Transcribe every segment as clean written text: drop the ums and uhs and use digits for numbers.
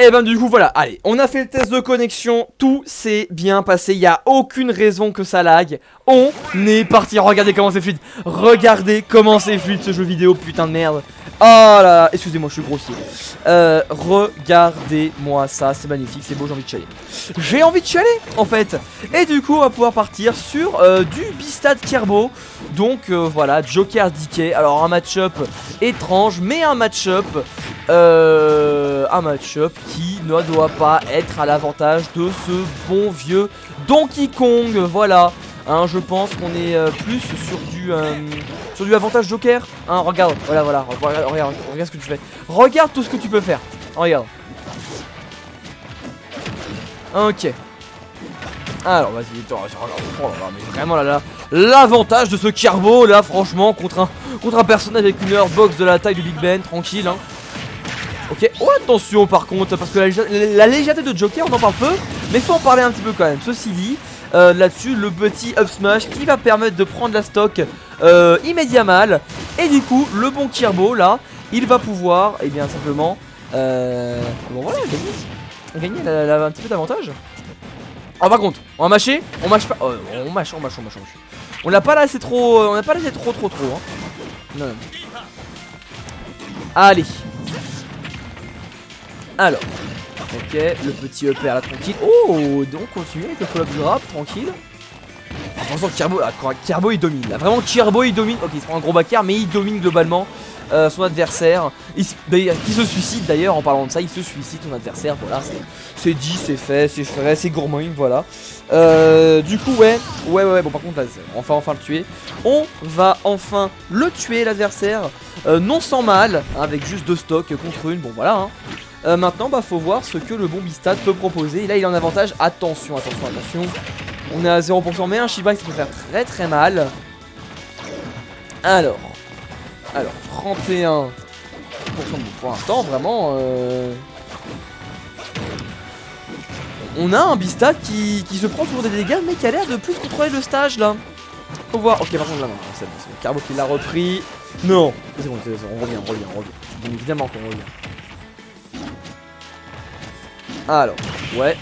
Et ben du coup voilà, allez, on a fait le test de connexion, tout s'est bien passé, il n'y a aucune raison que ça lag. On est parti, regardez comment c'est fluide. Regardez comment c'est fluide ce jeu vidéo, putain de merde. Oh là là, excusez-moi, je suis grossier. Regardez-moi ça, c'est magnifique, c'est beau, j'ai envie de chialer. J'ai envie de chialer en fait. Et du coup on va pouvoir partir sur du Bistad Kerbo. Donc voilà, Joker DK. Alors un match-up étrange, mais un match-up qui ne doit pas être à l'avantage de ce bon vieux Donkey Kong. Voilà, hein, je pense qu'on est plus sur du avantage Joker. Hein, regarde, voilà, regarde ce que tu fais. Regarde tout ce que tu peux faire. Regarde. Ok. Alors vas-y, mais vraiment là, l'avantage de ce Kerbo là, franchement, contre un personnage avec une airbox de la taille du Big Ben, tranquille, hein. Ok, oh attention par contre, parce que la légèreté de Joker, on en parle peu, mais faut en parler un petit peu quand même. Ceci dit, là-dessus, le petit up smash qui va permettre de prendre la stock immédiatement. Et du coup, le bon Kerbo là, il va pouvoir, et bien simplement, bon voilà, gagner un petit peu d'avantage. Oh par contre, on va mâcher, on mâche pas, on mâche. On l'a pas laissé trop, on n'a pas laissé trop hein. Non. Allez. Alors, ok, le petit EP là tranquille. Oh, donc on continue avec le follow-up drop, tranquille. Attention, Kerbo il domine là, vraiment Kerbo il domine. Ok, il se prend un gros backer, mais il domine globalement son adversaire. Qui se suicide d'ailleurs, en parlant de ça, il se suicide son adversaire. Voilà, c'est dit, c'est fait, c'est frais, c'est gourmand, voilà. Du coup, ouais, bon par contre là, on va enfin le tuer. On va enfin le tuer l'adversaire, non sans mal, hein, avec juste 2 stocks contre une, bon voilà, hein. Maintenant bah faut voir ce que le bon Bistad peut proposer. Et là il est en avantage, attention. On est à 0%, mais un Shiba ça peut faire très mal. Alors 31% pour l'instant, vraiment on a un Bistad qui se prend toujours des dégâts, mais qui a l'air de plus contrôler le stage là. Faut voir, ok par contre là non, c'est bon, Kerbo qui l'a repris. Non, c'est bon, on revient. Bien évidemment qu'on revient. Alors, ouais.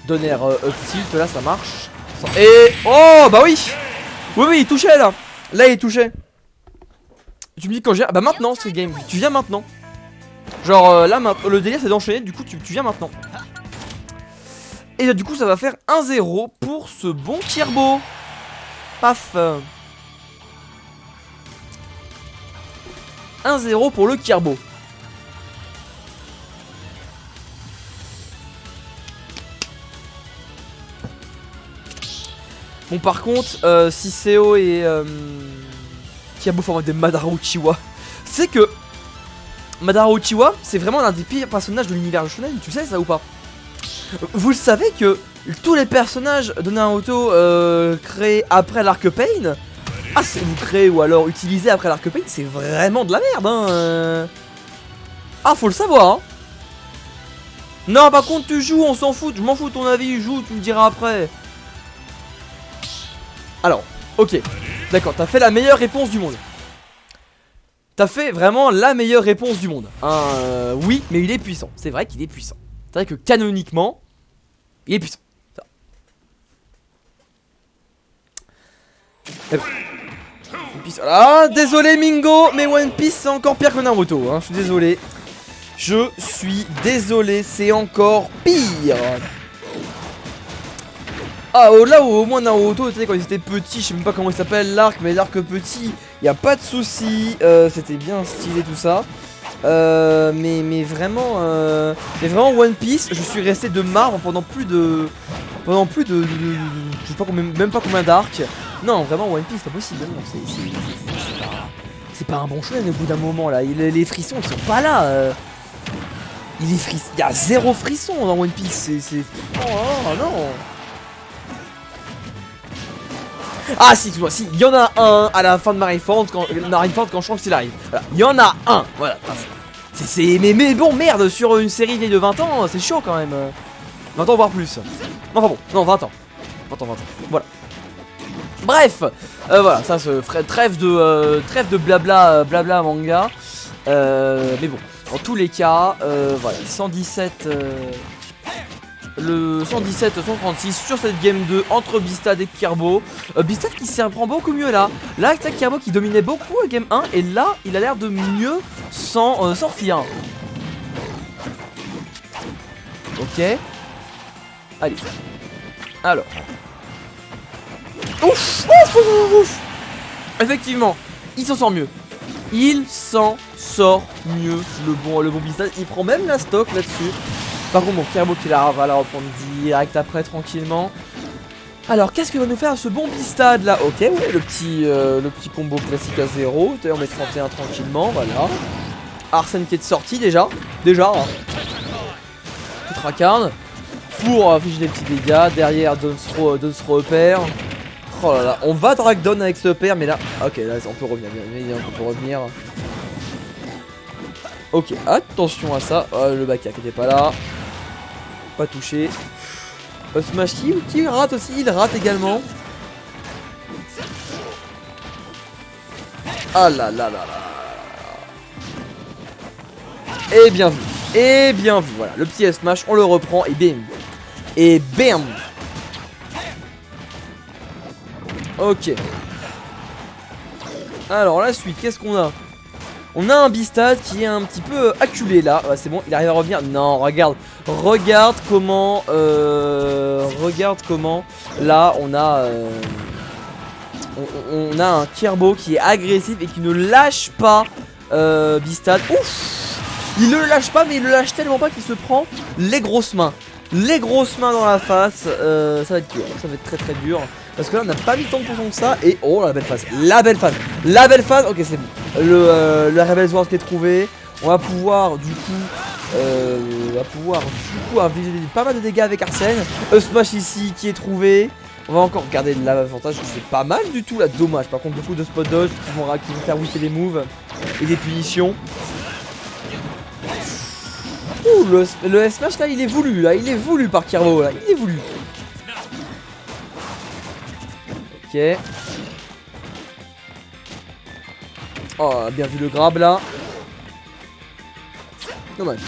Donner up tilt, là ça marche. Et. Oh, bah oui! Oui, il touchait là! Là il touchait. Tu me dis quand je viens. Bah maintenant, c'est game. Tu viens maintenant. Genre là, le délire c'est d'enchaîner, du coup tu viens maintenant. Et là, du coup, ça va faire 1-0 pour ce bon Kerbo. Paf! 1-0 pour le Kerbo. Bon par contre si Seo et Kerbo font des Madara Uchiwa, c'est que Madara Uchiwa c'est vraiment l'un des pires personnages de l'univers de Shonen, tu sais ça ou pas? Vous le savez que tous les personnages de Naruto créés après l'arc Pain, vous créez ou alors utilisés après l'arc Pain, c'est vraiment de la merde hein. Ah faut le savoir hein. Non par contre tu joues, on s'en fout, je m'en fous de ton avis, joue, tu me diras après. Alors, ok, d'accord, t'as fait la meilleure réponse du monde. T'as fait vraiment la meilleure réponse du monde. Oui, mais il est puissant. C'est vrai qu'il est puissant. C'est vrai que canoniquement, il est puissant. Ah, désolé Mingo, mais One Piece c'est encore pire que Naruto. Hein. Je suis désolé, c'est encore pire. Ah, là où au moins Naruto, quand ils étaient petits, je sais même pas comment il s'appelle l'arc, mais l'arc petit, y a pas de souci, c'était bien stylé tout ça. Mais vraiment One Piece, je suis resté de marbre pendant plus de je sais pas combien, même pas combien d'arcs. Non, vraiment One Piece, c'est pas possible. C'est pas un bon shonen au bout d'un moment là. Les frissons, ils sont pas là. Il y a 0 frisson dans One Piece. Oh non. Ah si, tu vois, si, il y en a un à la fin de Marineford quand Shanks il arrive. Voilà, il y en a un, voilà. Mais bon, merde, sur une série vieille de 20 ans, c'est chaud quand même. 20 ans voire plus. Enfin bon, non, 20 ans. 20 ans, voilà. Bref, voilà, ça se trêve de blabla manga. Mais bon, En tous les cas, voilà, 117... le 117-136 sur cette game 2 entre Bistad et Kerbo. Bistad qui s'y reprend beaucoup mieux là. Là, c'est Kerbo qui dominait beaucoup à game 1 et là, il a l'air de mieux s'en sortir. Ok. Allez. Alors. Ouf, ouf, ouf, ouf. Effectivement, il s'en sort mieux. Il s'en sort mieux, le bon Bistad. Il prend même la stock là-dessus. Par contre, bon, Kerbo qui va la reprendre direct après, tranquillement. Alors, qu'est-ce que va nous faire ce bon Bistad là? Ok, ouais, le petit combo classique à 0. On met 31 tranquillement, voilà. Arsène qui est sorti déjà. Déjà, hein. Tout racarne. Pour afficher des petits dégâts. Derrière, Dunsro repère. Oh là là, on va drag down avec ce père, mais là. Ok, là, on peut revenir. Bien, on peut revenir. Ok, attention à ça. Oh, le Baka qui était pas là. Pas touché. Smash qui rate aussi, il rate également. Ah là là là là. Et bien vu. Et bien vu. Voilà, le petit Smash, on le reprend et bim. Et bam. Ok. Alors la suite, qu'est-ce qu'on a? On a un Bistad qui est un petit peu acculé là. Ouais, c'est bon, il arrive à revenir. Non, regarde comment. Regarde comment. Là, on a un Kerbo qui est agressif et qui ne lâche pas Bistad. Ouf! Il ne le lâche pas, mais il le lâche tellement pas qu'il se prend les grosses mains. Les grosses mains dans la face. Ça va être dur. Ça va être très très dur. Parce que là on n'a pas mis tant de poison que ça. Et oh la belle phase. La belle phase. La belle phase. Ok c'est bon. Le Rebel Sword qui est trouvé. On va pouvoir du coup infliger pas mal de dégâts avec Arsène. Smash ici qui est trouvé. On va encore garder l'avantage. C'est pas mal du tout là. Dommage. Par contre beaucoup de spot dodge qui vont faire whiffer des moves. Et des punitions. Ouh, le Smash là il est voulu là. Il est voulu par Kerbo là. Il est voulu. Ok. Oh, bien vu le grab là. Dommage.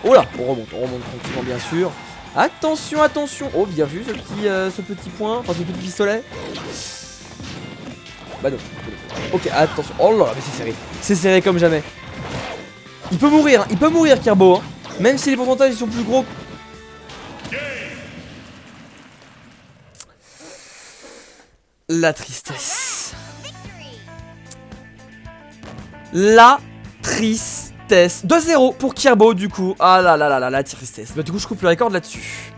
Oh là, on remonte tranquillement bien sûr. Attention, attention. Oh, bien vu ce petit point, enfin ce petit pistolet. Bah non. Ok, attention. Oh là là, mais c'est serré. C'est serré comme jamais. Il peut mourir Kerbo, hein. Même si les pourcentages sont plus gros. La tristesse. La tristesse. 2-0 pour Kerbo du coup. Ah là là là là, la tristesse. Bah du coup je coupe le record là-dessus.